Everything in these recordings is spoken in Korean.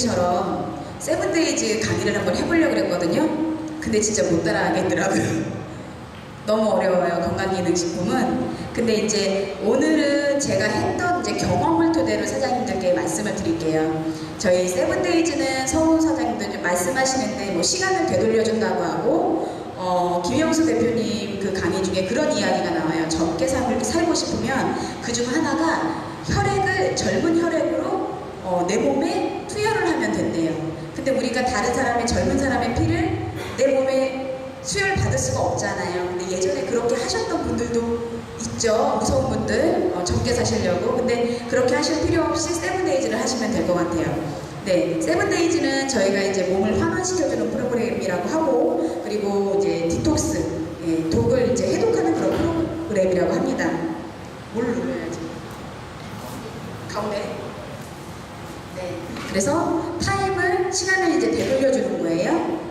대표님처럼 세븐데이즈 강의를 한번 해보려고 그랬거든요. 근데 진짜 못 따라하겠더라고요. 너무 어려워요, 건강기능식품은. 근데 이제 오늘은 제가 했던 이제 경험을 토대로 사장님들께 말씀을 드릴게요. 저희 세븐데이즈는 서울 사장님들 말씀하시는데 뭐 시간을 되돌려준다고 하고 김영수 대표님 그 강의 중에 그런 이야기가 나와요. 젊게 살고 싶으면 그중 하나가 혈액을 젊은 혈액으로 내 몸에 투여를 하면 된대요. 근데 우리가 다른 사람의 젊은 사람의 피를 내 몸에 수혈 받을 수가 없잖아요. 근데 예전에 그렇게 하셨던 분들도 있죠. 무서운 분들, 젊게 사시려고. 근데 그렇게 하실 필요 없이 세븐데이즈를 하시면 될 것 같아요. 네, 세븐데이즈는 저희가 이제 몸을 환원시켜주는 프로그램이라고 하고, 그리고 이제 디톡스, 예, 독을 이제 해독하는 그런 프로그램이라고 합니다. 뭘 눌러야지? 가운데. 네, 그래서 시간을 이제 되돌려주는 거예요.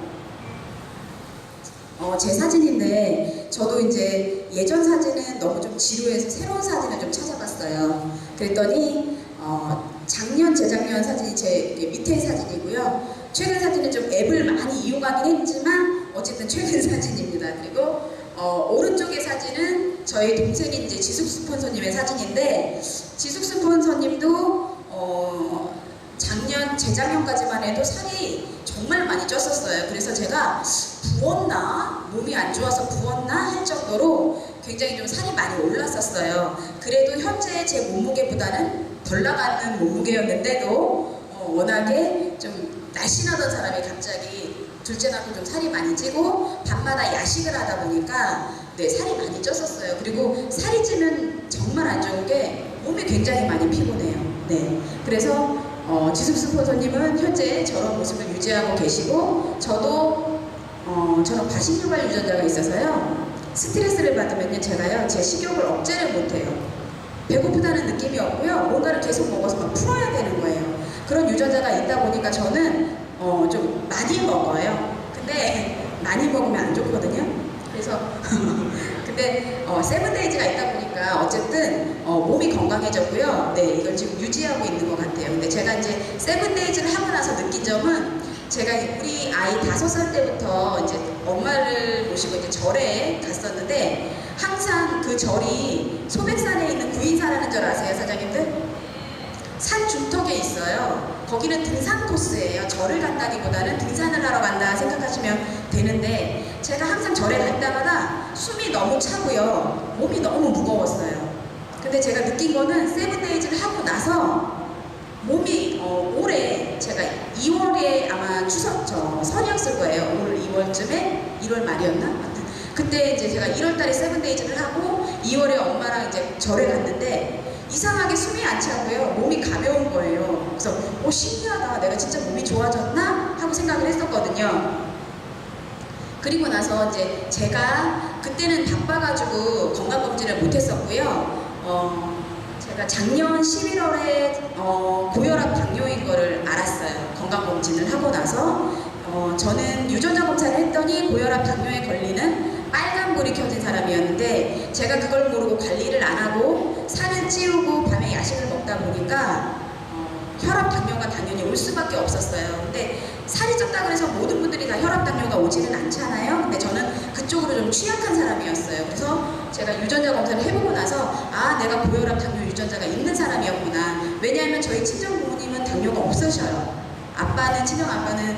제 사진인데 저도 이제 예전 사진은 너무 좀 지루해서 새로운 사진을 좀 찾아봤어요. 그랬더니 작년, 재작년 사진이 제 밑에 사진이고요. 최근 사진은 좀 앱을 많이 이용하긴 했지만 어쨌든 최근 사진입니다. 그리고 오른쪽의 사진은 저희 동생인 이제 지숙 스폰서님의 사진인데, 지숙 스폰서님도 재작년까지만 해도 살이 정말 많이 쪘었어요. 그래서 제가 부었나? 몸이 안 좋아서 부었나? 할 정도로 굉장히 좀 살이 많이 올랐었어요. 그래도 현재 제 몸무게보다는 덜 나가는 몸무게였는데도 워낙에 좀 날씬하던 사람이 갑자기 둘째 낳고 좀 살이 많이 찌고 밤마다 야식을 하다 보니까 네, 살이 많이 쪘었어요. 그리고 살이 찌면 정말 안 좋은 게 몸이 굉장히 많이 피곤해요. 네, 그래서 지숙 스폰서님은 현재 저런 모습을 유지하고 계시고, 저는 과식유발 유전자가 있어서요, 스트레스를 받으면요 제가요 제 식욕을 억제를 못해요. 배고프다는 느낌이 없고요, 뭔가를 계속 먹어서 막 풀어야 되는 거예요. 그런 유전자가 있다 보니까 저는 좀 많이 먹어요. 근데 많이 먹으면 안 좋거든요. 그래서 근데 세븐데이즈가 있다 보니까 어쨌든 몸이 건강해졌고요. 네, 이걸 지금 유지하고 있는 것 같아요. 근데 제가 이제 세븐데이즈를 하고 나서 느낀 점은, 제가 우리 아이 5살 때부터 이제 엄마를 모시고 이제 절에 갔었는데, 항상 그 절이 소백산에 있는 구인사라는 절 아세요, 사장님들? 산 중턱에 있어요. 거기는 등산 코스예요. 절을 간다기보다는 등산을 하러 간다 생각하시면 되는데, 제가 항상 절에 갈 때마다 숨이 너무 차고요, 몸이 너무 무거웠어요. 근데 제가 느낀 거는 세븐데이즈를 하고 나서 몸이 올해 제가 2월에 아마 설이었을 거예요. 올 2월쯤에 1월 말이었나? 아무튼 그때 이제 제가 1월달에 세븐데이즈를 하고 2월에 엄마랑 이제 절에 갔는데 이상하게 숨이 안 차고요, 몸이 가벼운 거예요. 그래서 신기하다, 내가 진짜 몸이 좋아졌나? 하고 생각을 했었거든요. 그리고 나서 이제 제가 그때는 바빠가지고 건강검진을 못했었고요. 제가 작년 11월에 고혈압 당뇨인 거를 알았어요. 건강검진을 하고 나서 저는 유전자 검사를 했더니 고혈압 당뇨에 걸리는 빨간불이 켜진 사람이었는데, 제가 그걸 모르고 관리를 안 하고 살을 찌우고 밤에 야식을 먹다 보니까 혈압 당뇨가 당연히 올 수밖에 없었어요. 근데 살이 쪘다 그래서 모든 분들이 다 혈압 당뇨가 오지는 않잖아요. 근데 저는 그쪽으로 좀 취약한 사람이었어요. 그래서 제가 유전자 검사를 해보고 나서 내가 고혈압 당뇨 유전자가 있는 사람이었구나. 왜냐하면 저희 친정 부모님은 당뇨가 없으셔요. 친정 아빠는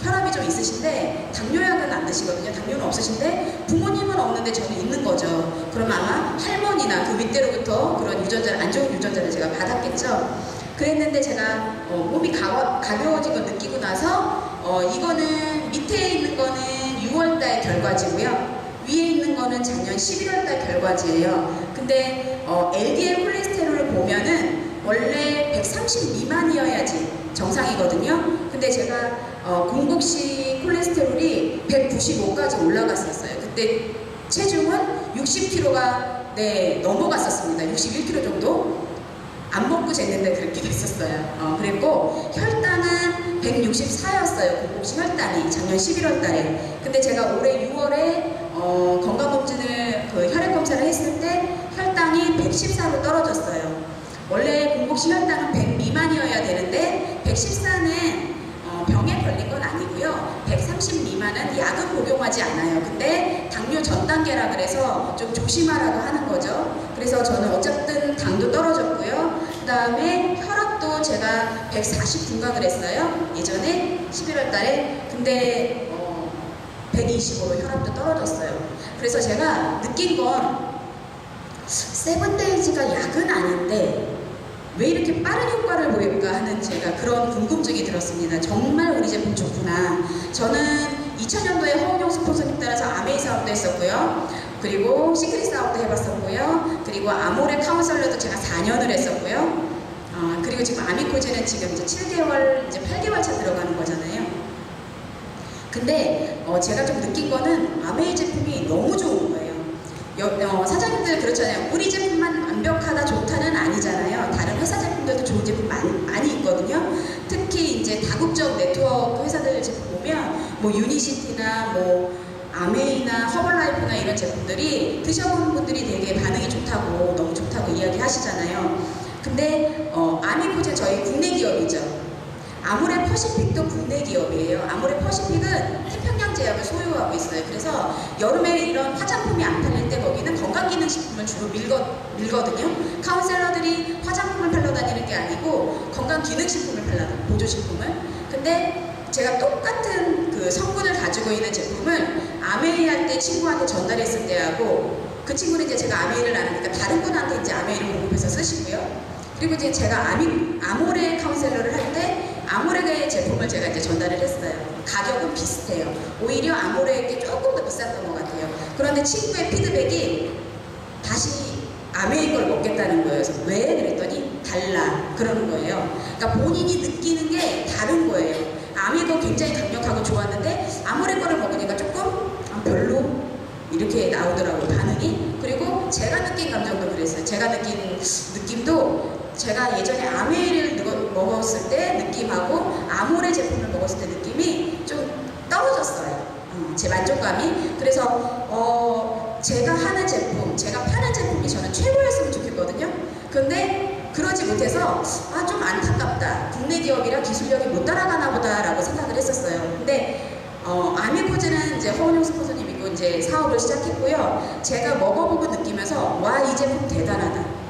혈압이 좀 있으신데 당뇨약은 안 드시거든요. 당뇨는 없으신데 부모님은 없는데 저는 있는 거죠. 그럼 아마 할머니나 그 윗대로부터 그런 유전자를, 안 좋은 유전자를 제가 받았겠죠. 그랬는데 제가 몸이 가벼워진 걸 느끼고 나서 이거는 밑에 있는 거는 6월달 결과지고요, 위에 있는 거는 작년 11월달 결과지예요. 근데 LDL 콜레스테롤을 보면은 원래 130 미만이어야지 정상이거든요. 근데 제가 공복시 콜레스테롤이 195까지 올라갔었어요. 그때 체중은 60kg가 넘어갔었습니다. 61kg 정도? 안 먹고 쟀는데 그렇게 됐었어요. 그랬고 혈당은 164였어요. 공복시 혈당이 작년 11월 달에. 근데 제가 올해 6월에 건강검진을 혈액검사를 했을 때 혈당이 114로 떨어졌어요. 원래 공복시 혈당은 100 미만이어야 되는데 114는 병에 걸린 건 아니고요. 130 미만은 약은 복용하지 않아요. 근데 당뇨 전 단계라 그래서 좀 조심하라고 하는 거죠. 그래서 저는 어쨌든 당도 떨어졌고요. 그 다음에 혈압도 제가 140 중각을 했어요. 예전에 11월 달에. 근데 120으로 혈압도 떨어졌어요. 그래서 제가 느낀 건 세븐데이즈가 약은 아닌데 왜 이렇게 빠른 효과를 보일까 하는 제가 그런 궁금증이 들었습니다. 정말 우리 제품 좋구나. 저는 2000년도에 허은용 스폰서님 따라서 아메이 사업도 했었고요. 그리고 시크릿 사업도 해봤었고요. 그리고 아모레 카운셀러도 제가 4년을 했었고요. 그리고 지금 아미코제는 지금 이제 7개월, 이제 8개월 차 들어가는 거잖아요. 근데 제가 좀 느낀 거는 아메이 제품이 너무 좋은 거예요. 사장님들 그렇잖아요. 우리 제품만 완벽하다 좋다는 아니잖아요. 다른 회사 제품들도 좋은 제품 많이 있거든요. 특히 이제 다국적 네트워크 회사들 제품 보면 뭐 유니시티나 뭐 아메이나 허벌라이프나 이런 제품들이 드셔보는 분들이 되게 반응이 좋다고 너무 좋다고 이야기하시잖아요. 근데 아미코제 저희 국내 기업이죠. 아모레 퍼시픽도 국내 기업이에요. 아모레 퍼시픽은 태평양 제약을 소유하고 있어요. 그래서 여름에 이런 화장품이 안 팔릴 때 거기는 건강기능식품을 주로 밀거든요. 카운셀러들이 화장품을 팔러 다니는 게 아니고 건강기능식품을 팔러 다니는 보조식품을. 근데 제가 똑같은 그 성분을 가지고 있는 제품을 아메이 할 때 친구한테 전달했을 때하고 그 친구는 이제 제가 아메이를 안 하니까 다른 분한테 이제 아메이를 공급해서 쓰시고요. 그리고 이제 제가 아모레 카운셀러를 할 때 아모레의 제품을 제가 이제 전달을 했어요. 가격은 비슷해요. 오히려 아모레에게 조금 더 비쌌던 것 같아요. 그런데 친구의 피드백이 다시 아메이 걸 먹겠다는 거예요. 그래서 왜? 그랬더니 달라. 그러는 거예요. 그러니까 본인이 느끼는 게 다른 거예요. 아메이도 굉장히 강력하고 좋았는데 아모레 거를 먹으니까 조금 별로 이렇게 나오더라고요. 반응이. 그리고 제가 느낀 감정도 그랬어요. 제가 느낀 느낌도 제가 예전에 아메이를 먹었을 때 느낌하고 아모레 제품을 먹었을 때 느낌이 좀 떨어졌어요. 제 만족감이. 그래서 제가 하는 제품, 제가 파는 제품이 저는 최고였으면 좋겠거든요. 근데 그러지 못해서 좀 안타깝다. 국내 기업이라 기술력이 못 따라가나 보다라고 생각을 했었어요. 근데 아미코제는 이제 허은용 스폰서님이고 이제 사업을 시작했고요. 제가 먹어보고 느끼면서 와, 이 제품 대단하다.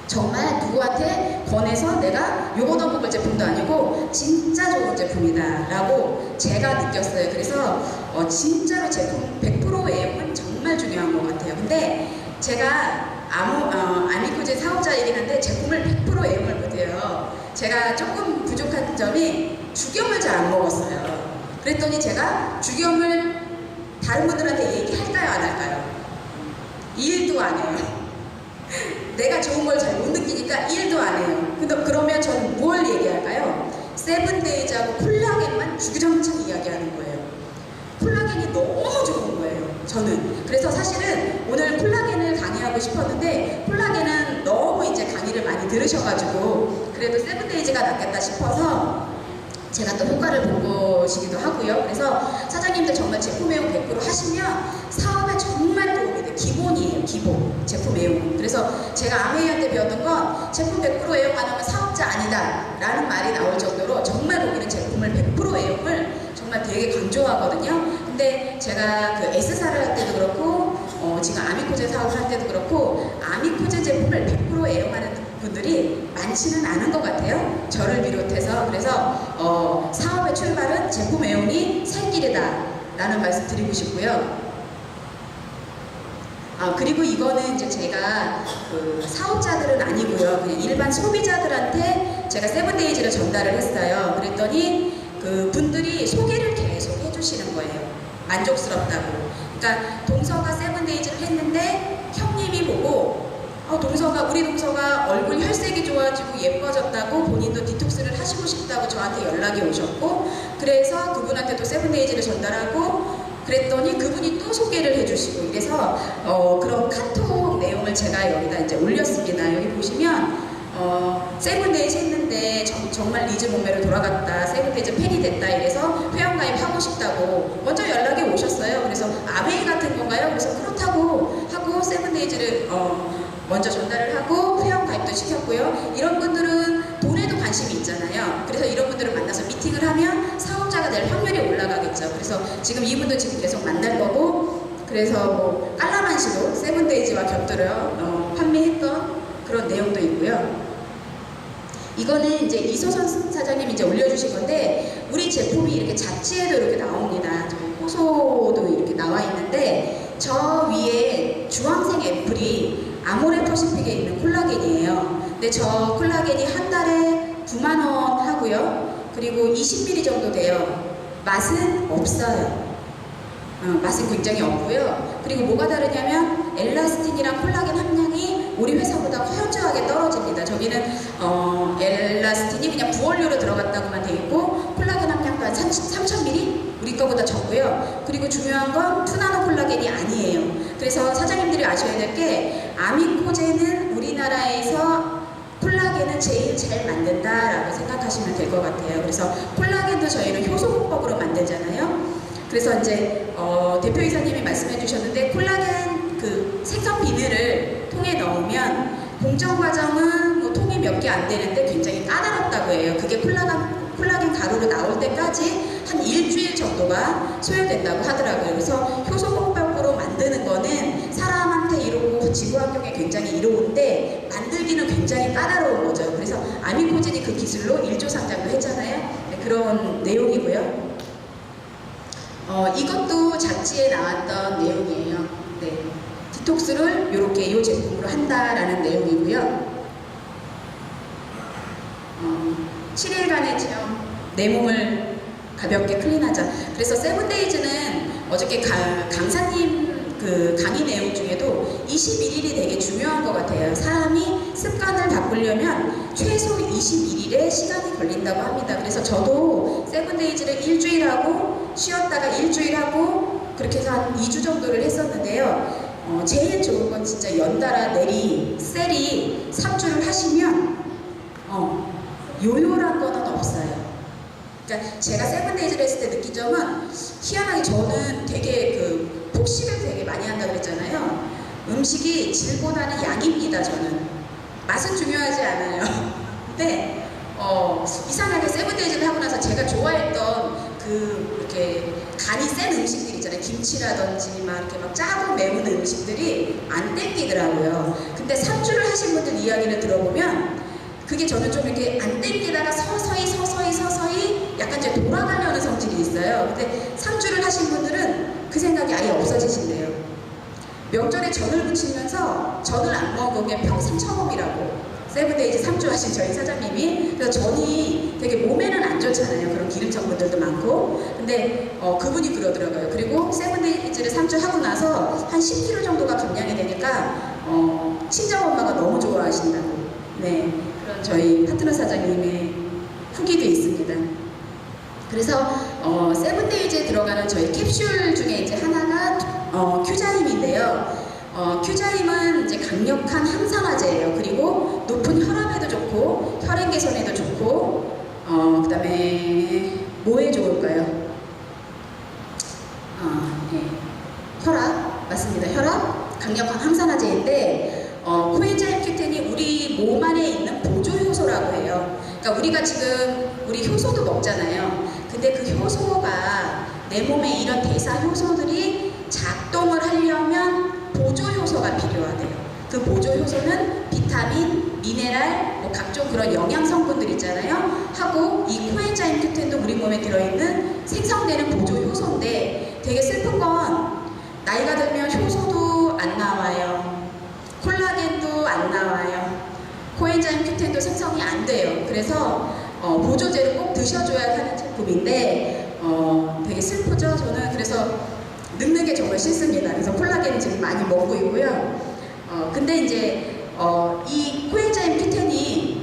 정말 누구한테 권해서 내가 요거 더 먹을 제품도 아니고 진짜 좋은 제품이다 라고 제가 느꼈어요. 그래서 진짜로 제품 100% 외형은 정말 중요한 것 같아요. 근데 제가 아미코제 사업자이긴 한데 제품을 100% 외형을 못해요. 제가 조금 부족한 점이 죽염을 잘 안 먹었어요. 그랬더니 제가 죽염을 다른 분들한테 얘기할까요 안 할까요? 일도 안 해요. 내가 좋은 걸 잘 못 느끼니까 일도 안 해요. 근데 그러면 저는 뭘 얘기할까요? 세븐데이즈하고 콜라겐만 주구장창 이야기하는 거예요. 콜라겐이 너무 좋은 거예요. 저는. 그래서 사실은 오늘 콜라겐을 강의하고 싶었는데 콜라겐은 너무 이제 강의를 많이 들으셔가지고 그래도 세븐데이즈가 낫겠다 싶어서 제가 또 효과를 본 것이기도 하고요. 그래서 사장님들 정말 제품 애용 100% 하시면 사업에 정말 도움이 돼요. 기본이에요. 기본. 제품 애용. 그래서 제가 아메이한테 배웠던 건 제품 100% 애용 안 하면 사업자 아니다 라는 말이 나올 정도로 정말 거기는 제품을 100% 애용을 정말 되게 강조하거든요. 근데 제가 그 S사를 할 때도 그렇고 지금 아미코제 사업을 할 때도 그렇고 아미코제 제품을 100% 애용하는 분들이 많지는 않은 것 같아요. 저를 비롯해서. 그래서 사업의 출발은 제품 애용이 살 길이다 라는 말씀 드리고 싶고요. 그리고 이거는 이제 제가 그 사업자들은 아니고요. 그냥 일반 소비자들한테 제가 세븐데이즈를 전달을 했어요. 그랬더니 그 분들이 소개를 계속 해주시는 거예요. 만족스럽다고. 그러니까 동서가 세븐데이즈를 했는데 형님이 보고 우리 동서가 얼굴 혈색이 좋아지고 예뻐졌다고 본인도 디톡스를 하시고 싶다고 저한테 연락이 오셨고 그래서 그분한테도 세븐데이즈를 전달하고 그랬더니 그분이 또 소개를 해주시고 이래서 그런 카톡 내용을 제가 여기다 이제 올렸습니다. 여기 보시면 세븐데이즈 했는데 정말 리즈 몸매로 돌아갔다. 세븐데이즈 팬이 됐다. 이래서 회원가입하고 싶다고 먼저 연락이 오셨어요. 그래서 아메이 같은 건가요? 그래서 그렇다고 하고 세븐데이즈를 먼저 전달을 하고 회원 가입도 시켰고요. 이런 분들은 돈에도 관심이 있잖아요. 그래서 이런 분들을 만나서 미팅을 하면 사업자가 될 확률이 올라가겠죠. 그래서 지금 이분도 지금 계속 만날 거고, 그래서 뭐 깔라만시도 세븐데이즈와 곁들여 판매했던 그런 내용도 있고요. 이거는 이제 이소선 사장님이 이제 올려주신 건데, 우리 제품이 이렇게 잡지에도 이렇게 나옵니다. 저희 호소도 이렇게 나와 있는데, 저 위에 주황색 앰플이 아모레퍼시픽에 있는 콜라겐이에요. 근데 저 콜라겐이 한 달에 9만 원 하고요. 그리고 20ml 정도 돼요. 맛은 없어요. 맛은 굉장히 없고요. 그리고 뭐가 다르냐면 엘라스틴이랑 콜라겐 함량이 우리 회사보다 현저하게 떨어집니다. 저기는 엘라스틴이 그냥 부원료로 들어갔다고만 돼 있고, 콜라겐 함량도 한 3000ml? 우리 거보다 적고요. 그리고 중요한 건 투나노 콜라겐이 아니에요. 그래서 사장님들이 아셔야 될 게, 아미코제는 우리나라에서 콜라겐은 제일 잘 만든다라고 생각하시면 될 것 같아요. 그래서 콜라겐도 저희는 효소공법으로 만들잖아요. 그래서 이제 대표이사님이 말씀해 주셨는데, 콜라겐 그 생성 비늘을 통에 넣으면 공정 과정은 뭐 통이 몇 개 안 되는데 굉장히 까다롭다고 해요. 그게 콜라겐 가루로 나올 때까지 한 일주일 정도가 소요된다고 하더라고요. 그래서 효소공법으로 만드는 거는 사람한테 이로고 지구 환경에 굉장히 이로운데, 만들기는 굉장히 까다로운 거죠. 그래서 아미코젠이 그 기술로 1조 상장도 했잖아요. 네, 그런 내용이고요. 이것도 잡지에 나왔던 내용이에요. 네. 디톡스를 이렇게 이 제품으로 한다라는 내용이고요. 7일간의 체험, 내 몸을 가볍게 클린하자. 그래서 세븐데이즈는 어저께 강사님 그 강의 내용 중에도 21일이 되게 중요한 것 같아요. 사람이 습관을 바꾸려면 최소 21일의 시간이 걸린다고 합니다. 그래서 저도 세븐데이즈를 일주일하고 쉬었다가 일주일하고 그렇게 해서 한 2주 정도를 했었는데요. 제일 좋은 건 진짜 연달아 셀이 3주를 하시면 요요란 거는 없어요. 그러니까 제가 세븐데이즈를 했을 때 느낀 점은, 희한하게 저는 되게 그 폭식을 되게 많이 한다고 그랬잖아요. 음식이 질보다는 양입니다. 저는 맛은 중요하지 않아요. 근데 이상하게 세븐데이즈를 하고 나서 제가 좋아했던 그 이렇게 간이 센 음식들 있잖아요. 김치라든지 막 이렇게 막 짜고 매운 음식들이 안 땡기더라고요. 근데 3주를 하신 분들 이야기를 들어보면 그게 저는 좀 이렇게 안 땡기다가 서서히 약간 이제 돌아가려는 성질이 있어요. 근데 3주를 하신 분들은 그 생각이 아예 없어지신대요. 명절에 전을 부치면서 전을 안 먹은 게 평생 처음이라고. 세븐데이즈 3주 하신 저희 사장님이. 그래서 전이 되게 몸에는 안 좋잖아요. 그런 기름 성분들도 많고. 근데 그분이 그러더라고요. 그리고 세븐데이즈를 3주 하고 나서 한 10kg 정도가 감량이 되니까 친정엄마가 너무 좋아하신다고. 네, 그런 저희 파트너 사장님의 후기도 있습니다. 그래서 세븐데이즈에 들어가는 저희 캡슐 중에 이제 하나가 큐자임인데요. 큐자임은 이제 강력한 항산화제예요. 그리고 높은 혈압에도 좋고 혈행 개선에도 좋고 그 다음에 뭐에 좋을까요? 네. 혈압 맞습니다. 혈압 강력한 항산화제인데 코엔자임 Q10이 우리 몸 안에 있는 보조 효소라고 해요. 그러니까 우리가 지금 우리 효소도 먹잖아요. 근데 그 효소가 내 몸에 이런 대사 효소들이 작동을 하려면 보조 효소가 필요하대요. 그 보조 효소는 비타민, 미네랄, 뭐 각종 그런 영양 성분들 있잖아요. 하고 이 코엔자임 Q10도 우리 몸에 들어있는 생성되는 보조 효소인데, 되게 슬픈 건 나이가 들면 효소도 안 나와요. 콜라겐도 안 나와요. 코엔자임 Q10도 생성이 안 돼요. 그래서 보조제를 꼭 드셔줘야 하는 제품인데 되게 슬프죠. 저는 그래서 늙는 게 정말 싫습니다. 그래서 콜라겐 지금 많이 먹고 있고요. 근데 이제 이 코엔자임 Q10이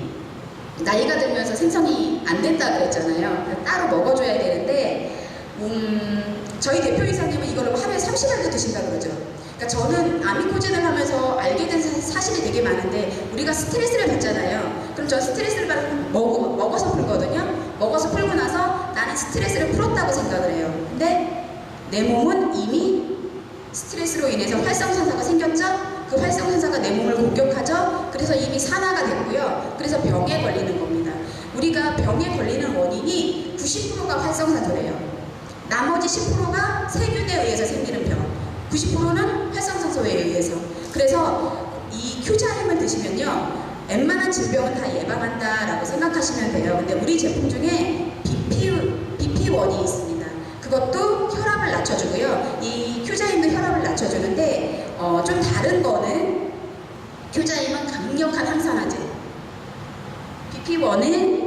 나이가 들면서 생성이 안 된다 그랬잖아요. 따로 먹어줘야 되는데 저희 대표이사님은 이걸 하루에 30알도 드신다 그러죠. 그러니까 저는 아미코젠을 하면서 알게 된 사실이 되게 많은데, 우리가 스트레스를 받잖아요. 그럼 저 스트레스를 받으면 먹어서 풀거든요. 먹어서 풀고 나서 나는 스트레스를 풀었다고 생각을 해요. 근데 내 몸은 이미 스트레스로 인해서 활성산소가 생겼죠? 그 활성산소가 내 몸을 공격하죠? 그래서 이미 산화가 됐고요. 그래서 병에 걸리는 겁니다. 우리가 병에 걸리는 원인이 90%가 활성산소래요. 나머지 10%가 세균에 의해서 생기는 병, 90%는 활성산소에 의해서. 그래서 이 큐자임을 드시면요, 웬만한 질병은 다 예방한다라고 생각하시면 돼요. 근데 우리 제품 중에 BP1이 있습니다. 그것도 혈압을 낮춰주고요. 이 큐자임도 혈압을 낮춰주는데 좀 다른 거는, 큐자임은 강력한 항산화제, BP1은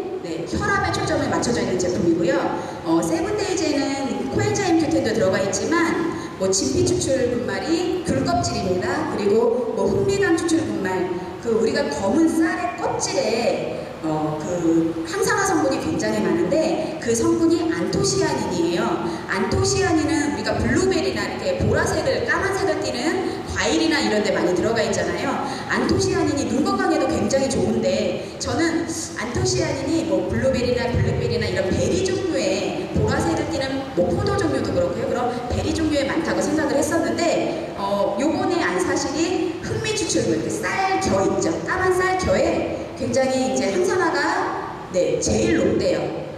혈압에 초점을 맞춰져 있는 제품이고요. 세븐데이즈에는 코엔자임 큐텐도 들어가 있지만 진피 추출 분말이 귤껍질입니다. 그리고 흑미강 추출 분말, 우리가 검은 쌀의 껍질에 그 항산화 성분이 굉장히 많은데 그 성분이 안토시아닌이에요. 안토시아닌은 우리가 블루베리나 이렇게 보라색을 까만색을 띠는 과일이나 이런 데 많이 들어가 있잖아요. 안토시아닌이 눈 건강에도 굉장히 좋은데, 저는 안토시아닌이 블루베리나 블랙베리나 이런 베리 종류의 보라색을 띠는 포도 종류도 그렇고요. 그런 베리 종류에 많다고 생각을 했었는데, 요번에 안 사실이 흑미 추출물, 쌀겨 있죠. 까만 쌀겨에 굉장히 이제 항산화가 제일 높대요.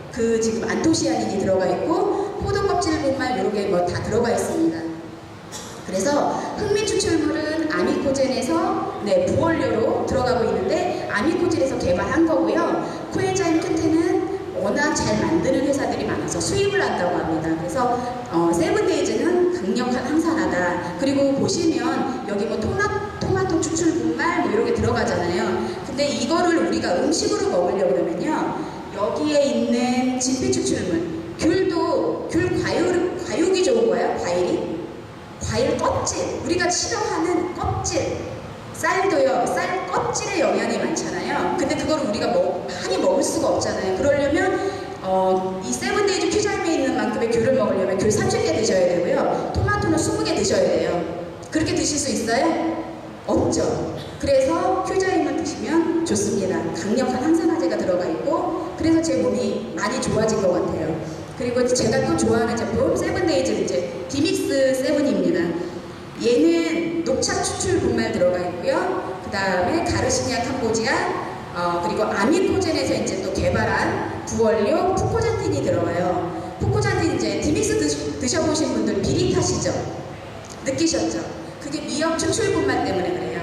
지금 안토시아닌이 들어가 있고 포도 껍질 분말 요렇게 다 들어가 있습니다. 그래서 흑미 추출물은 아미코젠에서 부원료로 들어가고 있는데 아미코젠에서 개발한 거고요. 코엔자임 큐텐은 워낙 잘 만드는 회사들이 많아서 수입을 한다고 합니다. 그래서 세븐데이즈는 강력한 항산화다. 그리고 보시면 여기 토마토 추출 분말 이런 게 들어가잖아요. 근데 이거를 우리가 음식으로 먹으려고 그러면요, 여기에 있는 진피 추출물, 귤 과육이 좋은 거예요. 과일 껍질, 우리가 싫어하는 껍질, 쌀도요, 쌀 껍질에 영양이 많잖아요. 근데 그걸 우리가 많이 먹을 수가 없잖아요. 그러려면 이 세븐데이즈 큐자임에 있는 만큼의 귤을 먹으려면 귤 30개 드셔야 되고요. 토마토는 20개 드셔야 돼요. 그렇게 드실 수 있어요? 없죠. 그래서 큐자임을 드시면 좋습니다. 강력한 항산화제가 들어가 있고, 그래서 제 몸이 많이 좋아진 것 같아요. 그리고 제가 또 좋아하는 제품, 세븐데이즈 이제 디믹스 세븐입니다. 얘는 녹차 추출 분말 들어가 있고요. 그 다음에 가르시니아 캄보지아, 그리고 아미코젠에서 이제 또 개발한 부원료 푸코잔틴이 들어가요. 푸코잔틴 이제 디믹스 드셔보신 분들 비릿하시죠? 느끼셨죠? 그게 미역 추출 분말 때문에 그래요.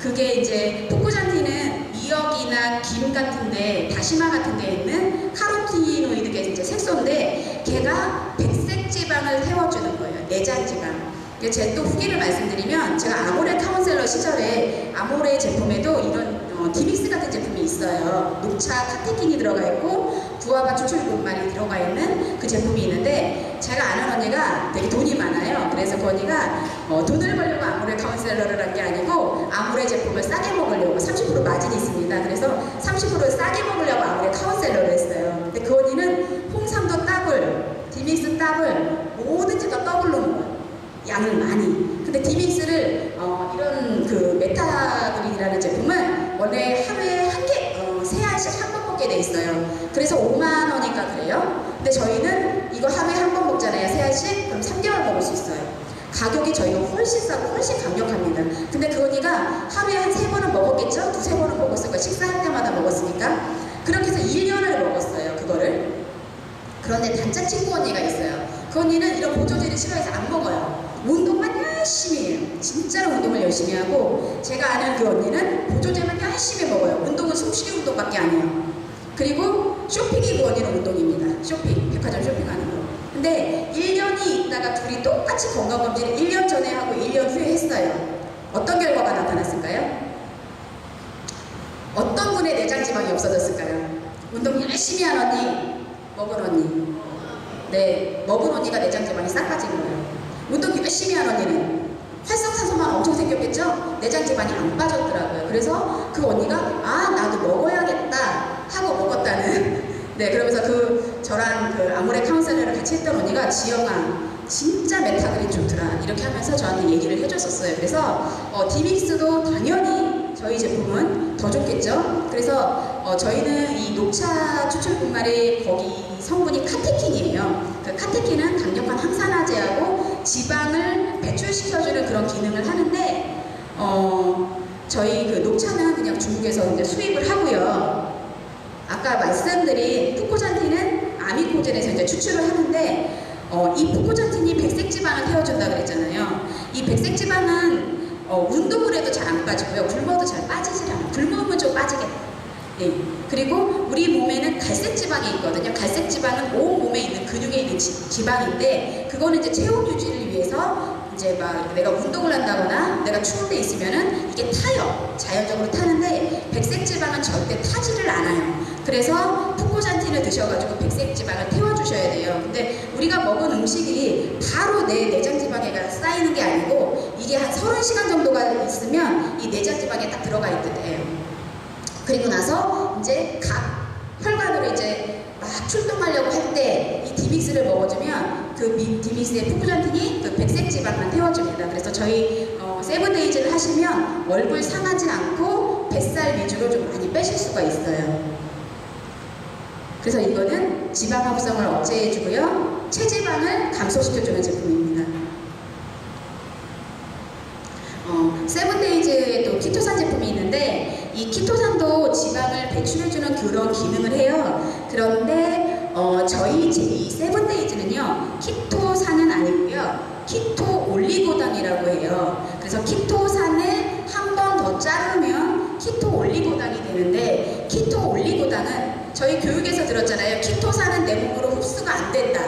그게 이제 푸코잔틴은 미역이나 김 같은데, 다시마 같은데 있는 카로티노이드계 이제 색소인데, 걔가 백색 지방을 태워주는 거예요. 내장 지방. 제 또 후기를 말씀드리면, 제가 아모레 카운셀러 시절에 아모레 제품에도 이런 디믹스 같은 제품이 있어요. 녹차 카테킨이 들어가 있고 구아바 추출 분말이 들어가 있는 그 제품이 있는데, 제가 아는 언니가 되게 돈이 많아요. 그래서 그 언니가 돈을 벌려고 아모레 카운셀러를 한 게 아니고 아모레 제품을 싸게 먹으려고, 30% 마진이 있습니다. 그래서 30%를 싸게 먹으려고 아모레 카운셀러를 했어요. 근데 그 언니는 홍삼도 더블, 디믹스 더블, 뭐든지 다 더블로 먹어요. 양을 많이. 근데 디믹스를 이런 메타그린이라는 제품은 원래 하루에 세 알씩 한 번 먹게 돼 있어요. 그래서 5만 원인가 그래요. 근데 저희는 이거 하루에 한 번 먹잖아요. 세 알씩. 그럼 3개월 먹을 수 있어요. 가격이 저희가 훨씬 싸고 훨씬 강력합니다. 근데 그 언니가 하루에 한 3번은 먹었겠죠? 2-3번은 먹었을 거예요. 식사할 때마다 먹었으니까. 그렇게 해서 1년을 먹었어요. 그거를. 그런데 단짝 친구 언니가 있어요. 그 언니는 이런 보조제를 싫어해서 안 먹어요. 운동만 열심히 해요. 진짜로 운동을 열심히 하고, 제가 아는 그 언니는 보조제만 열심히 먹어요. 운동은 숨쉬기 운동밖에 안 해요. 그리고 쇼핑이 그 언니는 운동입니다. 쇼핑, 백화점 쇼핑하는 거. 근데 1년이 있다가 둘이 똑같이 건강검진을 1년 전에 하고 1년 후에 했어요. 어떤 결과가 나타났을까요? 어떤 분의 내장지방이 없어졌을까요? 운동 열심히 한 언니, 먹은 언니. 먹은 언니가 내장지방이 싹 빠진 거예요. 운동 열심히 한 언니는 활성산소만 엄청 생겼겠죠? 내장지방이 안 빠졌더라고요. 그래서 그 언니가 나도 먹어야겠다 하고 먹었다는. 그러면서 저랑 아모레 카운셀러를 같이 했던 언니가, 지영아 진짜 메타그린 좋더라 이렇게 하면서 저한테 얘기를 해줬었어요. 그래서 디믹스도 당연히 저희 제품은 더 좋겠죠. 그래서 저희는 이 녹차 추출 분말의 거기 성분이 카테킨이에요. 그 카테킨은 강력한 항산화제하고 지방을 배출시켜주는 그런 기능을 하는데 저희 그 녹차는 그냥 중국에서 이제 수입을 하고요. 아까 말씀드린 푸코잔틴은 아미코젠에서 이제 추출을 하는데 이 푸코잔틴이 백색 지방을 태워준다 그랬잖아요. 이 백색 지방은 운동을 해도 잘 안 빠지고요. 굶어도 잘 빠지질 않아요. 굶으면 좀 빠지겠다. 네. 그리고 우리 몸에는 갈색 지방이 있거든요. 갈색 지방은 온 몸에 있는 근육에 있는 지방인데 그거는 이제 체온 유지를 위해서 이제 막 내가 운동을 한다거나 내가 추운 데 있으면은 이게 타요. 자연적으로 타는데 백색 지방은 절대 타지를 않아요. 그래서 푸코잔틴을 드셔가지고 백색 지방을 태워주셔야 돼요. 근데 우리가 먹은 음식이 바로 내 내장 지방에 쌓이는 게 아니고 이게 한 30시간 정도가 있으면 이 내장 지방에 딱 들어가 있대요. 그리고 나서 이제 각 혈관으로 이제 막 출동하려고 할 때 이 디믹스를 먹어주면 그 디믹스의 푸코잔틴이 그 백색 지방만 태워줍니다. 그래서 저희 세븐데이즈를 하시면 얼굴 상하지 않고 뱃살 위주로 좀 많이 빼실 수가 있어요. 그래서 이거는 지방 합성을 억제해주고요. 체지방을 감소시켜주는 제품입니다. 세븐데이즈에 또 키토산 제품이 있는데 이 키토산도 지방을 배출해주는 그런 기능을 해요. 그런데 저희 이 세븐데이즈는요 키토산은 아니고요 키토 올리고당이라고 해요. 그래서 키토산을 한 번 더 자르면 키토 올리고당이 되는데 키토 올리고당은 저희 교육에서 들었잖아요. 키토산은 내 몸으로 흡수가 안 된다.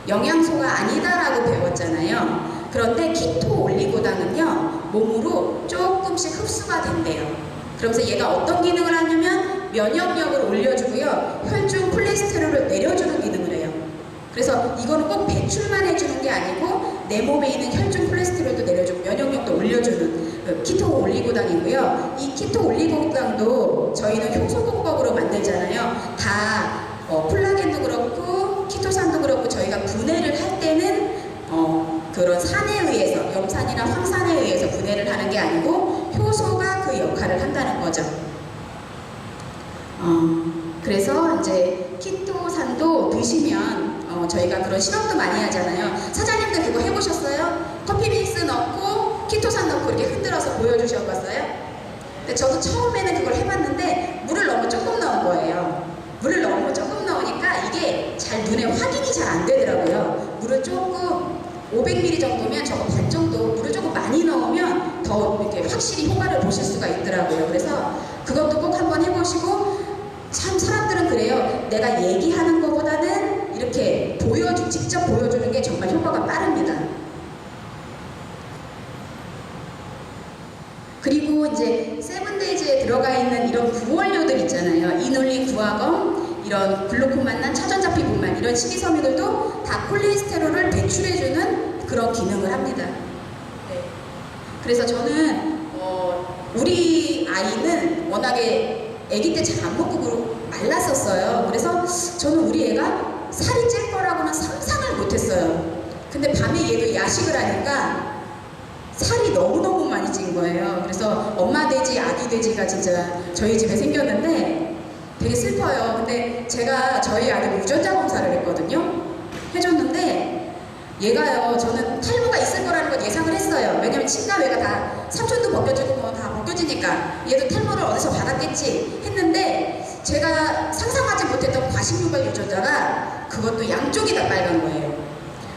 영양소가 아니다라고 배웠잖아요. 그런데 키토 올리고당은요 몸으로 조금씩 흡수가 된대요. 그러면서 얘가 어떤 기능을 하냐면 면역력을 올려주고요 혈중 콜레스테롤을 내려주는 기능을 해요. 그래서 이거는 꼭 배출만 해주는 게 아니고 내 몸에 있는 혈중 콜레스테롤도 내려주고 면역력도 올려주는 키토 올리고당이고요. 이 키토 올리고당도 저희는 효소 공법으로 만들잖아요. 다 콜라겐도 그렇고 키토산도 그렇고 저희가 분해를 할 때는 그런 산에 의해서 염산이나 황산에 의해서 분해를 하는 게 아니고 효소가 그 역할을 한다는 거죠. 그래서 이제 키토산도 드시면 저희가 그런 실험도 많이 하잖아요. 사장님들 그거 해보셨어요? 커피 믹스 넣고 키토산 넣고 이렇게 흔들어서 보여주셔봤어요? 근데 저도 처음에는 그걸 해봤는데 물을 너무 조금 넣은 거예요. 물을 너무 조금 넣으니까 이게 잘 눈에 확인이 잘 안 되더라고요. 물을 조금 500ml 정도면 저거 반 정도 물을 조금 많이 넣으면 더 이렇게 확실히 효과를 보실 수가 있더라고요. 그래서 그것도 꼭 한번 해보시고 참 사람들은 그래요. 내가 얘기하는 것보다는 이렇게 직접 보여주는 게 정말 효과가 빠릅니다. 그리고 이제 세븐데이즈에 들어가 있는 이런 구원료들 있잖아요. 이놀린 구화검, 이런 글루콘 만난 차전자피분말 이런 식이섬유들도 다 콜레스테롤을 배출해주는 그런 기능을 합니다. 네. 그래서 저는 우리 아이는 워낙에 아기 때 잘 안 먹고 말랐었어요. 그래서 저는 우리 애가 살이 찔 거라고는 상상을 못했어요. 근데 밤에 얘도 야식을 하니까 살이 너무너무 많이 찐 거예요. 그래서 엄마 돼지, 아기 돼지가 진짜 저희 집에 생겼는데 되게 슬퍼요. 근데 제가 저희 아들 유전자 검사를 했거든요. 해줬는데 얘가요, 저는 탈모가 있을 거라는 걸 예상을 했어요. 왜냐면 치과 외가 다 삼촌도 벗겨지고 뭐 다 벗겨지니까 얘도 탈모를 어디서 받았겠지 했는데 제가 상상하지 못했던 과식유발 유전자가 그것도 양쪽이 다 빨간 거예요.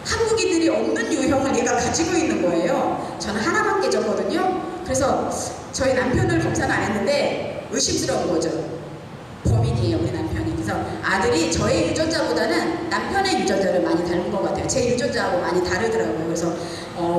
한국인들이 없는 유형을 얘가 가지고 있는 거예요. 저는 하나밖에 졌거든요. 그래서 저희 남편을 검사는 안 했는데 의심스러운 거죠. 범인이에요, 우리 남편이. 그래서 아들이 저의 유전자보다는 남편의 유전자를 많이 닮은 것 같아요. 제 유전자하고 많이 다르더라고요. 그래서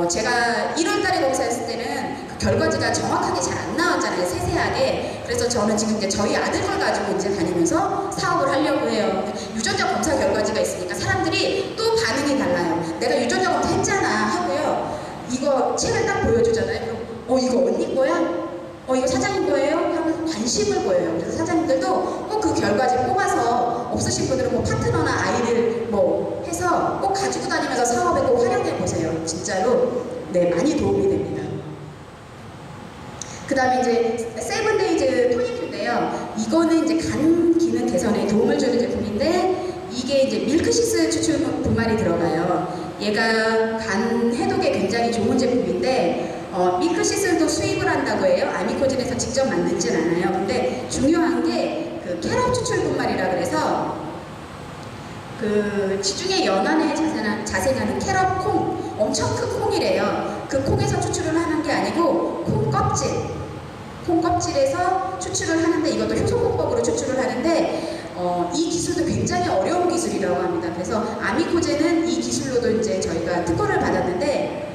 제가 1월 달에 검사했을 때는 그 결과지가 정확하게 잘 안 나왔잖아요, 세세하게. 그래서 저는 지금 이제 저희 아들 걸 가지고 이제 다니면서 사업을 하려고 해요. 유전자 검사 결과지가 있으니까 사람들이 또 반응이 달라요. 내가 유전자 검사 했잖아 하고요. 이거 책을 딱 보여주잖아요. 그럼 이거 언니 거야? 이거 사장님 거예요? 하면 관심을 보여요. 그래서 사장님들도 꼭 그 결과지 뽑아서 없으신 분들은 뭐 파트너나 아이를 뭐 해서 꼭 가지고 다니면서 사업에 꼭 활용해 보세요. 진짜로 네, 많이 도움이 됩니다. 그 다음에 이제 세븐데이즈 토닉인데요. 이거는 이제 간 기능 개선에 도움을 주는 제품인데 이게 이제 밀크시스 추출 분말이 들어가요. 얘가 간 해독에 굉장히 좋은 제품인데 밀크시슬도 수입을 한다고 해요. 아미코진에서 직접 만들진 않아요. 근데 중요한 게 그 캐럿 추출 분말이라 그래서 그 지중해 연안에 자생하는 캐럿 콩, 엄청 큰 콩이래요. 그 콩에서 추출을 하는 게 아니고 콩 껍질에서 추출을 하는데, 이것도 효소공법으로 추출을 하는데 이 기술도 굉장히 어려운 기술이라고 합니다. 그래서 아미코제는 이 기술로도 이제 저희가 특허를 받았는데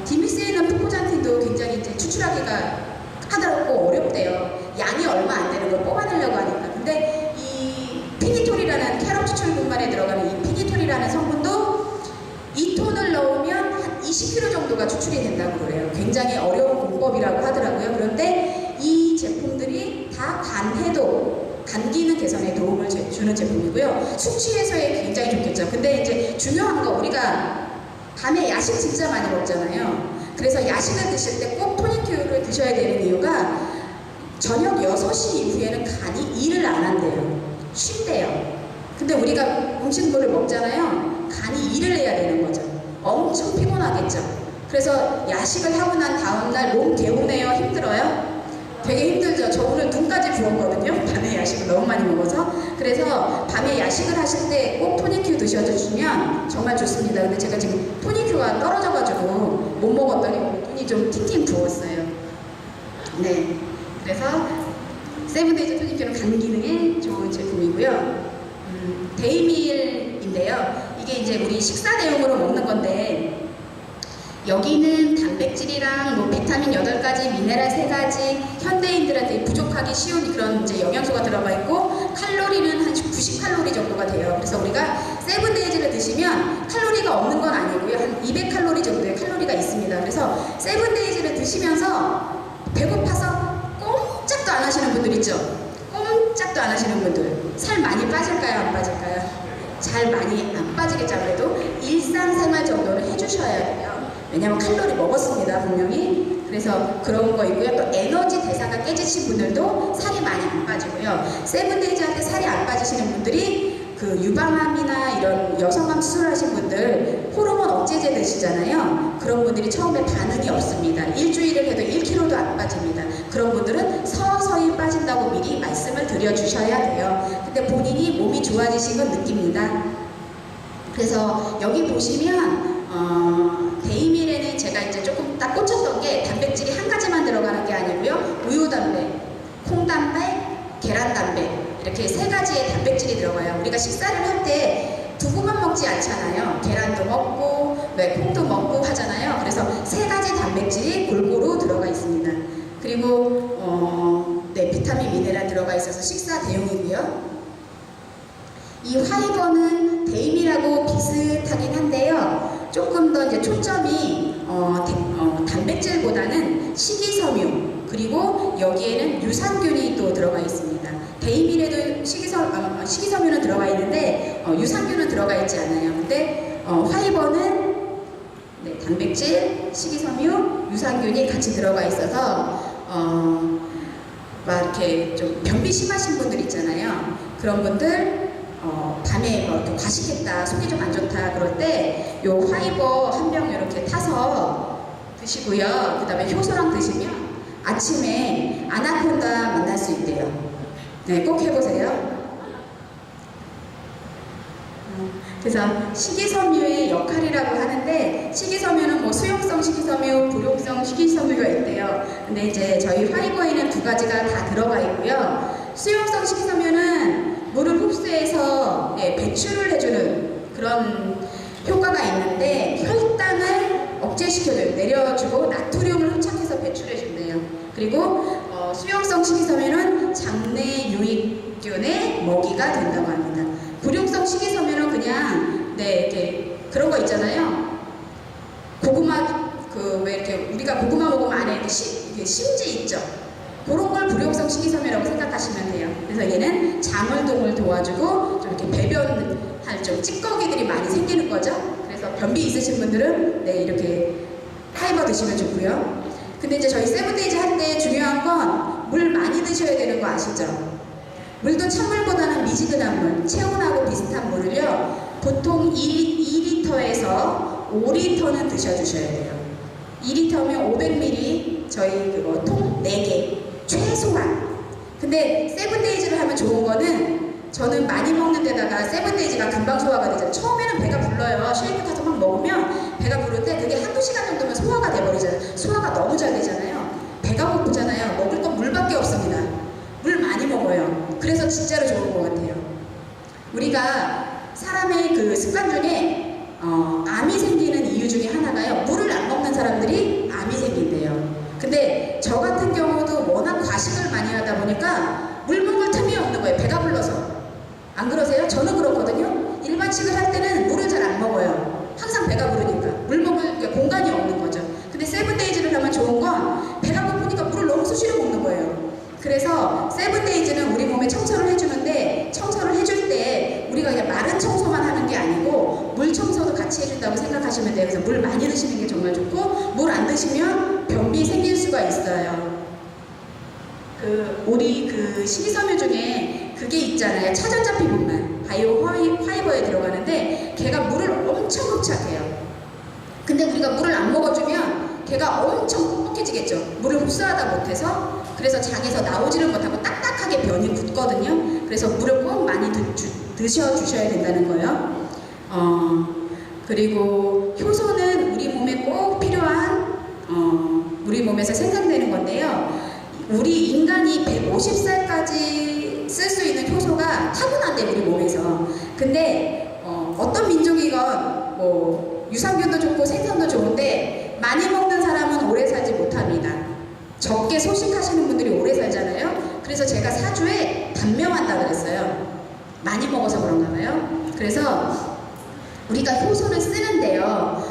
디미스에는 푸코잔틴도 굉장히 이제 추출하기가 까다롭고 어렵대요. 양이 얼마 안 되는 걸 뽑아내려고 하니까. 근데 이 피니톨이라는 캐럿 추출 분말에 들어가는 이 피니톨이라는 성분도 2톤을 넣으면 한 20kg 정도가 추출이 된다고 그래요. 굉장히 어려운 공법이라고 하더라고요. 그런데 이 제품들이 다 간 해독, 간 기능 개선에 도움을 주는 제품이고요. 숙취 해소에 굉장히 좋겠죠. 근데 이제 중요한 거, 우리가 밤에 야식 진짜 많이 먹잖아요. 그래서 야식을 드실 때 꼭 토닉큐를 드셔야 되는 이유가 저녁 6시 이후에는 간이 일을 안 한대요. 쉰대요. 근데 우리가 음식물을 먹잖아요. 간이 일을 해야 되는 거죠. 엄청 피곤하겠죠. 그래서 야식을 하고 난 다음날 몸 개운해요? 힘들어요? 되게 힘들죠. 저 오늘 눈까지 부었거든요. 밤에 야식을 너무 많이 먹어서. 그래서 밤에 야식을 하실 때 꼭 토닉큐 드셔주시면 정말 좋습니다. 근데 제가 지금 토닉큐가 떨어져가지고 못 먹었더니 눈이 좀 팅팅 부었어요. 네. 그래서 세븐데이즈 토닉큐는 간 기능에 좋은 제품이고요. 데이밀인데요. 이게 이제 우리 식사 대용으로 먹는 건데, 여기는 단백질이랑 뭐 비타민 8가지, 미네랄 3가지, 현대인들한테 부족하기 쉬운 그런 이제 영양소가 들어가 있고, 칼로리는 한 90칼로리 정도가 돼요. 그래서 우리가 세븐데이즈를 드시면 칼로리가 없는 건 아니고요. 한 200칼로리 정도의 칼로리가 있습니다. 그래서 세븐데이즈를 드시면서 배고파서 꼼짝도 안 하시는 분들 있죠? 꼼짝도 안 하시는 분들. 살 많이 빠질까요? 안 빠질까요? 잘 많이 안 빠지겠죠. 그래도 일상생활 정도는 해주셔야 돼요. 왜냐면 칼로리 먹었습니다, 분명히. 그래서 그런 거 있고요. 또 에너지 대사가 깨지신 분들도 살이 많이 안 빠지고요. 세븐데이즈한테 살이 안 빠지시는 분들이 그 유방암이나 이런 여성암 수술하신 분들 호르몬 억제제 드시잖아요. 그런 분들이 처음에 반응이 없습니다. 일주일을 해도 1kg도 안 빠집니다. 그런 분들은 서서히 빠진다고 미리 말씀을 드려주셔야 돼요. 근데 본인이 몸이 좋아지신 건 느낍니다. 그래서 여기 보시면 데이밀에는 제가 이제 조금 딱 꽂혔던 게, 단백질이 한 가지만 들어가는 게 아니고요. 우유단백, 콩단백, 계란단백, 이렇게 3가지의 단백질이 들어가요. 우리가 식사를 할 때 두부만 먹지 않잖아요. 계란도 먹고 콩도 먹고 하잖아요. 그래서 3가지 단백질이 골고루 들어가 있습니다. 그리고 비타민, 미네랄 들어가 있어서 식사 대용이고요. 이 화이버는 데이밀하고 비슷하긴 한데요. 조금 더 이제 초점이 단백질보다는 식이섬유, 그리고 여기에는 유산균이 또 들어가 있습니다. 데이밀에도 식이섬유는 들어가 있는데 유산균은 들어가 있지 않아요. 근데 화이버는 단백질, 식이섬유, 유산균이 같이 들어가 있어서 막 이렇게 좀 변비 심하신 분들 있잖아요. 그런 분들 밤에 뭐 이렇게 과식했다, 속이 좀 안 좋다 그럴 때 요 화이버 한 병 이렇게 타서 드시고요. 그 다음에 효소랑 드시면 아침에 아나콘다 만날 수 있대요. 네, 꼭 해보세요. 그래서 식이섬유의 역할이라고 하는데, 식이섬유는 뭐 수용성 식이섬유, 불용성 식이섬유가 있대요. 근데 이제 저희 화이버에는 2가지가 다 들어가 있고요. 수용성 식이섬유는 물을 흡수해서 배출을 해주는 그런 효과가 있는데, 혈당을 억제시켜줘요. 내려주고 나트륨을 흡착해서 배출해준대요. 그리고 수용성 식이섬유는 장내 유익균의 먹이가 된다고 합니다. 불용성 식이섬유는 그냥 이렇게 그런 거 있잖아요. 고구마 왜 이렇게 우리가 고구마 먹으면 안에 이렇게 심지 있죠. 그런 걸 불용성 식이섬유라고 생각하시면 돼요. 그래서 얘는 장을동을 도와주고 좀 이렇게 배변할 좀 찌꺼기들이 많이 생기는 거죠. 그래서 변비 있으신 분들은 이렇게 파이버 드시면 좋고요. 근데 이제 저희 세븐데이즈 할 때 중요한 건 물 많이 드셔야 되는 거 아시죠? 물도 찬물보다는 미지근한 물, 체온하고 비슷한 물을요, 보통 2리터에서 5리터는 드셔주셔야 돼요. 2리터면 500ml 저희 그거 통 4개 최소한. 근데 세븐데이즈를 하면 좋은 거는 저는 많이 먹는 데다가 세븐데이즈가 금방 소화가 되잖아요. 처음에는 배가 불러요. 쉐이크 타서 막 먹으면 배가 부른데 그게 한두 시간 정도면 소화가 돼버리잖아요. 소화가 너무 잘 되잖아요. 배가 고프잖아요. 먹을 건 물밖에 없습니다. 물 많이 먹어요. 그래서 진짜로 좋은 것 같아요. 우리가 사람의 그 습관 중에 암이 생기는 이유 중에 하나가요. 물을 안 먹는 사람들이 암이 생긴대요. 근데 저 같은 경우도 워낙 과식을 많이 하다 보니까 물 먹을 틈이 없는 거예요. 배가 불러서. 안 그러세요? 저는 그렇거든요. 일반식을 할 때는 물을 잘 안 먹어요. 항상 배가 부르니까. 물 먹을 공간이 없는 거죠. 근데 세븐데이즈를 하면 좋은 건 배가 고프니까 물을 너무 수시로 먹는 거예요. 그래서 세븐데이즈는 우리 몸에 청소를 해주는데 청소를 해줄 때 우리가 그냥 마른 청소만 하는 게 아니고 물 청소도 같이 해준다고 생각하시면 돼요. 그래서 물 많이 드시는 게 정말 좋고 물 안 드시면 변비 생길 수가 있어요. 우리 식이섬유 중에 그게 있잖아요. 차전자피분말 바이오 파이버에 들어가는데 걔가 물을 엄청 흡착해요. 근데 우리가 물을 안 먹어주면 걔가 엄청 뻑뻑해지겠죠. 물을 흡수하다 못해서. 그래서 장에서 나오지를 못하고 딱딱하게 변이 굳거든요. 그래서 물을 꼭 많이 드셔주셔야 된다는 거예요. 그리고 효소는 우리 몸에 꼭 필요한 우리 몸에서 생성되는 건데요. 우리 인간이 150살까지 쓸 수 있는 효소가 타고난대요, 우리 몸에서. 근데 어떤 민족이건 뭐 유산균도 좋고 생선도 좋은데 많이 먹는 사람은 오래 살지 못합니다. 적게 소식하시는 분들이 오래 살잖아요. 그래서 제가 사주에 단명한다 그랬어요. 많이 먹어서 그런가 봐요. 그래서 우리가 효소를 쓰는데요.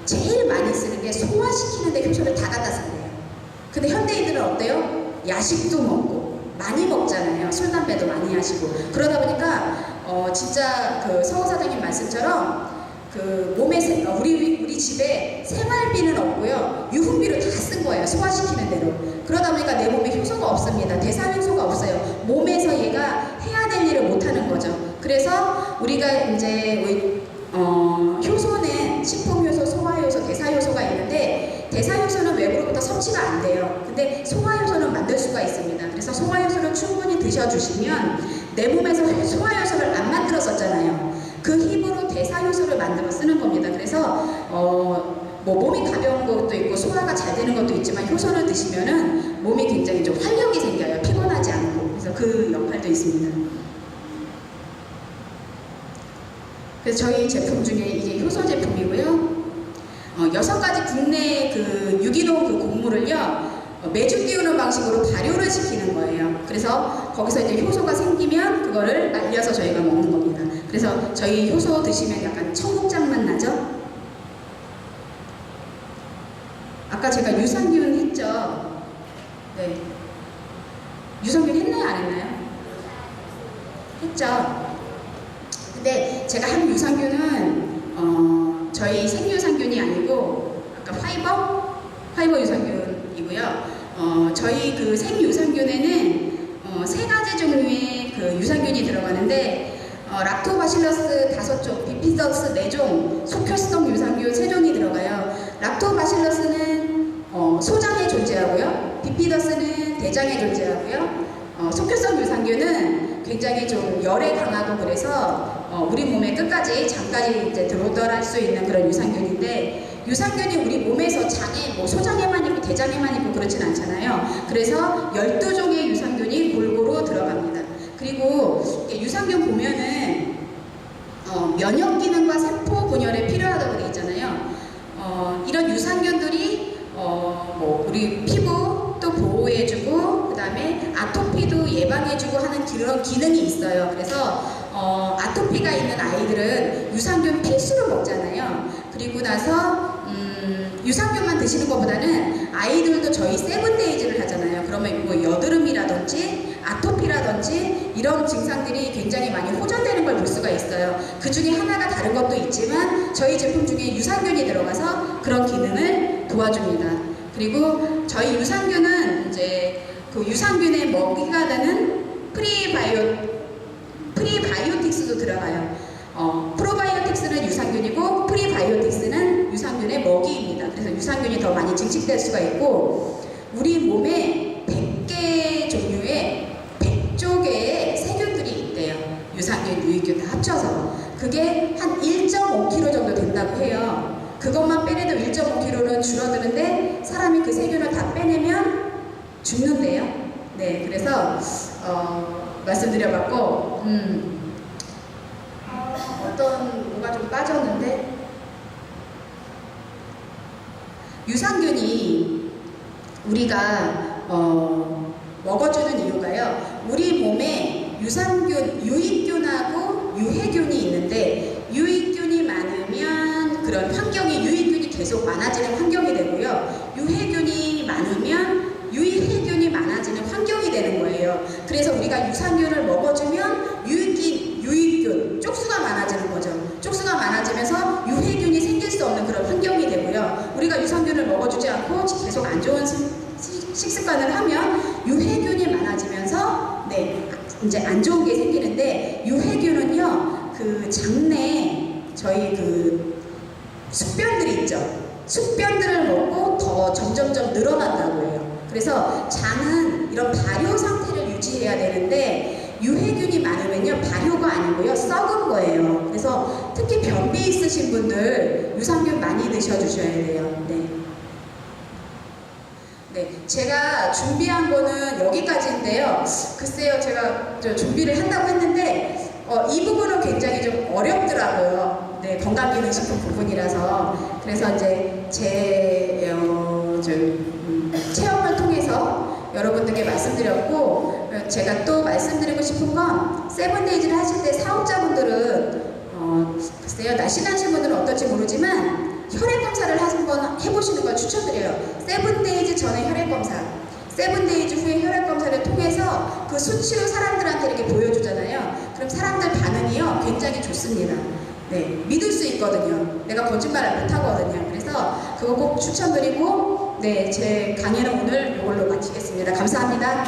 제일 많이 쓰는 게 소화시키는데 효소를 다 갖다 쓴대요. 근데 현대인들은 어때요? 야식도 먹고 많이 먹잖아요. 술, 담배도 많이 하시고. 그러다 보니까 진짜 그 서우 사장님 말씀처럼 몸에 우리 집에 생활비는 없고요. 유흥비를 다 쓴 거예요. 소화시키는 대로. 그러다 보니까 내 몸에 효소가 없습니다. 대사효소가 없어요. 몸에서 얘가 해야 될 일을 못 하는 거죠. 그래서 우리가 이제 효소는 식품효소, 소화효소, 대사효소가 있는데 대사효소는 외부로부터 섭취가 안 돼요. 근데 소화효소는 만들 수가 있습니다. 그래서 소화효소를 충분히 드셔주시면 내 몸에서 소화효소를 안 만들었었잖아요. 그 힘으로 대사효소를 만들어 쓰는 겁니다. 그래서 뭐 몸이 가벼운 것도 있고 소화가 잘 되는 것도 있지만 효소를 드시면은 몸이 굉장히 좀 활력이 생겨요. 피곤하지 않고. 그래서 그 역할도 있습니다. 그래서 저희 제품 중에 이게 효소 제품이고요. 6가지 국내 유기농 곡물을요. 매주 띄우는 방식으로 발효를 시키는 거예요. 그래서 거기서 이제 효소가 생기면 그거를 말려서 저희가 먹는 겁니다. 그래서 저희 효소 드시면 약간 청국장 맛 나죠? 아까 제가 유산균 했죠? 네. 유산균 했나요? 안 했나요? 했죠? 근데 제가 한 유산균은 저희 생유산균이 아니고 아까 파이버 유산균이고요. 저희 생유산균에는 3가지 종류의 유산균이 들어가는데 락토바실러스 5종, 비피더스 4종, 속혈성 유산균 3종이 들어가요. 락토바실러스는 소장에 존재하고요. 비피더스는 대장에 존재하고요. 속혈성 유산균은 굉장히 좀 열에 강하고 그래서 우리 몸에 끝까지 장까지 이제 들어갈 수 있는 그런 유산균인데 유산균이 우리 몸에서 장에 뭐 소장에만 있고 대장에만 있고 그렇진 않잖아요. 그래서 12종의 유산균이 골고루 들어갑니다. 그리고 유산균 보면은 면역 기능과 세포 분열에 필요하다고 되어 있잖아요. 이런 유산균들이 뭐 우리 피부 또 보호해주고 그다음에 아토피도 예방해주고 하는 그런 기능이 있어요. 그래서 아토피가 있는 아이들은 유산균 필수로 먹잖아요. 그리고 나서 유산균만 드시는 것보다는 아이들도 저희 세븐데이즈를 하잖아요. 그러면 뭐 여드름이라든지 아토피라든지 이런 증상들이 굉장히 많이 호전되는 걸 볼 수가 있어요. 그 중에 하나가 다른 것도 있지만 저희 제품 중에 유산균이 들어가서 그런 기능을 도와줍니다. 그리고 저희 유산균은 이제 그 유산균의 먹이가 되는 프리바이오틱스도 들어가요. 프로바이오틱 프리바이오틱스는 유산균이고 프리바이오틱스는 유산균의 먹이입니다. 그래서 유산균이 더 많이 증식될 수가 있고 우리 몸에 100개 종류의 100조 개의 세균들이 있대요. 유산균, 유익균 다 합쳐서. 그게 한 1.5kg 정도 된다고 해요. 그것만 빼내도 1.5kg는 줄어드는데 사람이 그 세균을 다 빼내면 죽는데요. 네, 그래서 말씀드려봤고 어떤 뭐가 좀 빠졌는데 유산균이 우리가 먹어주는 이유가요. 우리 몸에 유산균, 유익균하고 유해균이 있는데 유익균이 많으면 그런 환경이 유익균이 계속 많아지는 환경이 되고요. 유해균이 많으면 유해균이 많아지는 환경이 되는 거예요. 그래서 우리가 유산균을 먹어주면 유익균, 쪽수가 많아지는 거죠. 쪽수가 많아지면서 유해균이 생길 수 없는 그런 환경이 되고요. 우리가 유산균을 먹어주지 않고 계속 안 좋은 식습관을 하면 유해균이 많아지면서 네, 이제 안 좋은 게 생기는데 유해균은요, 그 장내 저희 그 숙변들이 있죠. 숙변들을 먹고 더 점점점 늘어난다고 해요. 그래서 장은 이런 발효 상태를 유지해야 되는데 유해균이 많으면요 발효가 아니고요 썩은 거예요. 그래서 특히 변비 있으신 분들 유산균 많이 드셔주셔야 돼요. 네. 네, 제가 준비한 거는 여기까지인데요. 글쎄요, 제가 준비를 한다고 했는데 이 부분은 굉장히 좀 어렵더라고요. 네, 건강기능식품 부분이라서. 그래서 이제 제 체험을 통해서 여러분들께 말씀드렸고, 제가 또 말씀드리고 싶은 건 세븐데이즈를 하실 때 사업자분들은 글쎄요, 날씬하신 분들은 어떨지 모르지만 혈액 검사를 한번 해보시는 걸 추천드려요. 세븐데이즈 전에 혈액 검사, 세븐데이즈 후에 혈액 검사를 통해서 그 수치로 사람들한테 이렇게 보여주잖아요. 그럼 사람들 반응이요 굉장히 좋습니다. 네, 믿을 수 있거든요. 내가 거짓말을 못 하거든요. 그래서 그거 꼭 추천드리고, 네, 제 강의는 오늘 이걸로 마치겠습니다. 감사합니다.